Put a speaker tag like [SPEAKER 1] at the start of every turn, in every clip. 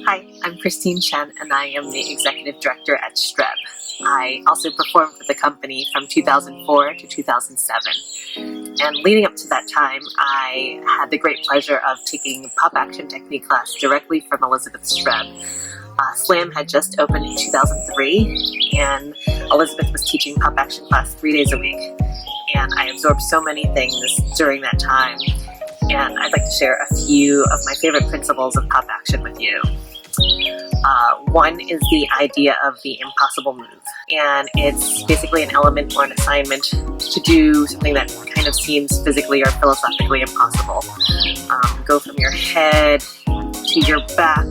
[SPEAKER 1] Hi, I'm Chen, and I am the Executive Director at Streb. I also performed with the company from 2004 to 2007. And leading up to that time, I had the great pleasure of taking PopAction technique class directly from Elizabeth Streb. SLAM had just opened in 2003, and Elizabeth was teaching PopAction class 3 days a week. And I absorbed so many things during that time, and I'd like to share a few of my favorite principles of PopAction with you. One is the idea of the impossible move, and it's basically an element or an assignment to do something that kind of seems physically or philosophically impossible. Go from your head to your back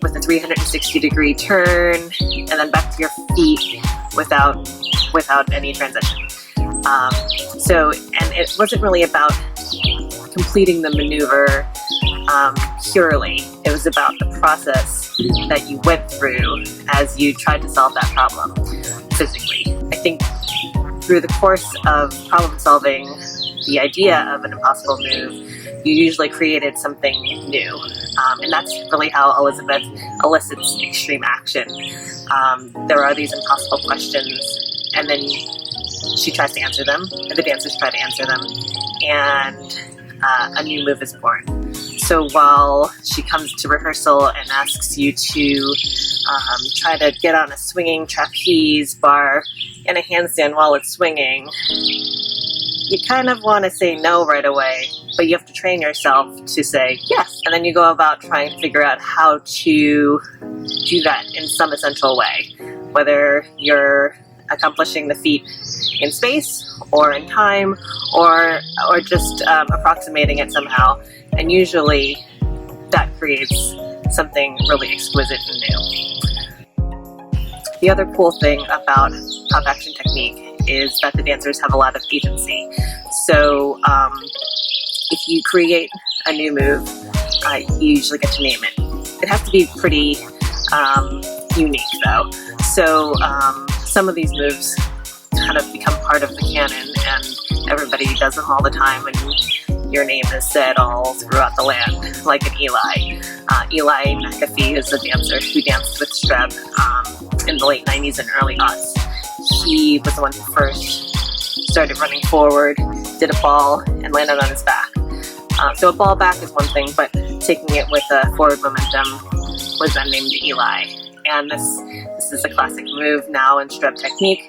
[SPEAKER 1] with a 360-degree turn, and then back to your feet without any transition. And it wasn't really about completing the maneuver purely. It was about the process that you went through as you tried to solve that problem physically. I think through the course of problem solving the idea of an impossible move, you usually created something new. And that's really how Elizabeth elicits extreme action. There are these impossible questions, and then she tries to answer them, and the dancers try to answer them, and a new move is born. So while she comes to rehearsal and asks you to try to get on a swinging trapeze bar in a handstand while it's swinging, you kind of want to say no right away, but you have to train yourself to say yes. And then you go about trying to figure out how to do that in some essential way, whether you're accomplishing the feat in space or in time or just approximating it somehow. And usually that creates something really exquisite and new. The other cool thing about PopAction technique is that the dancers have a lot of agency. So if you create a new move, you usually get to name it. It has to be pretty unique though. So some of these moves kind of become part of the canon, and everybody does them all the time, and your name is said all throughout the land, like an Eli. Eli McAfee is a dancer who danced with Streb in the late 90s and early aughts. He was the one who first started running forward, did a ball, and landed on his back. So a ball back is one thing, but taking it with a forward momentum was then named Eli. And this is a classic move now in Streb technique,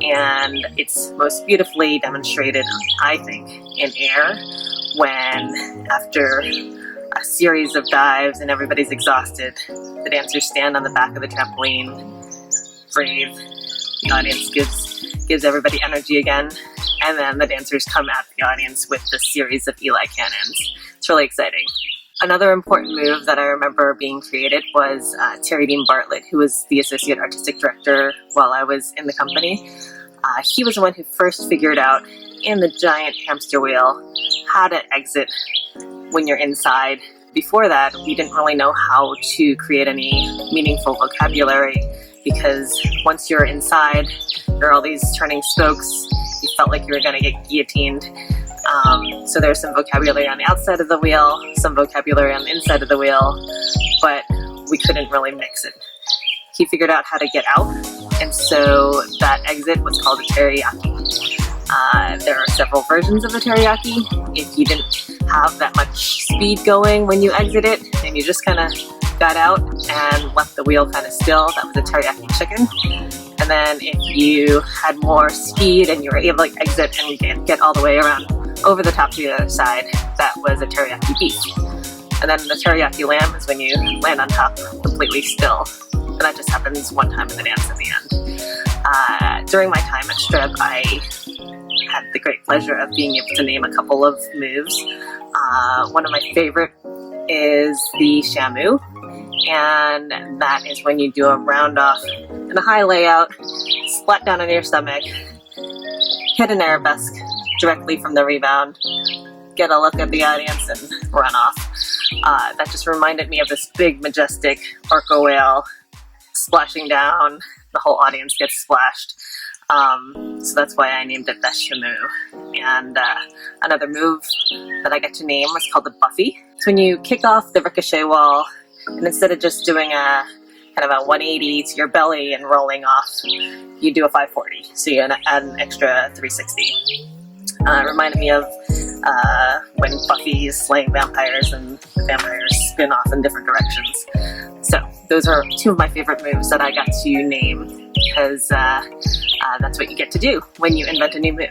[SPEAKER 1] and it's most beautifully demonstrated, I think, in air, when after a series of dives and everybody's exhausted, the dancers stand on the back of the trampoline, breathe, the audience gives everybody energy again, and then the dancers come at the audience with this series of Eli cannons. It's really exciting. Another important move that I remember being created was Terry Dean Bartlett, who was the Associate Artistic Director while I was in the company. He was the one who first figured out in the giant hamster wheel how to exit when you're inside. Before that, we didn't really know how to create any meaningful vocabulary, because once you're inside, there are all these turning spokes. You felt like you were going to get guillotined. So there's some vocabulary on the outside of the wheel, some vocabulary on the inside of the wheel, but we couldn't really mix it. He figured out how to get out, and so that exit was called a teriyaki. There are several versions of the teriyaki. If you didn't have that much speed going when you exited, and you just kind of got out and left the wheel kind of still, that was a teriyaki chicken. And then if you had more speed and you were able to exit and get all the way around over the top to the other side, that was a teriyaki beef. And then the teriyaki lamb is when you land on top completely still. And that just happens one time in the dance at the end. During my time at Streb, I had the great pleasure of being able to name a couple of moves. One of my favorite is the shamu. And that is when you do a round off in a high layout, splat down on your stomach, hit an arabesque directly from the rebound, get a look at the audience, and run off. That just reminded me of this big, majestic orca whale splashing down. The whole audience gets splashed. So that's why I named it the shamu. And another move that I get to name was called the Buffy. So when you kick off the ricochet wall, And instead of just doing a kind of a 180 to your belly and rolling off, you do a 540. So you add an extra 360. It reminded me of when Buffy is slaying vampires and the vampires spin off in different directions. So those are two of my favorite moves that I got to name because that's what you get to do when you invent a new move.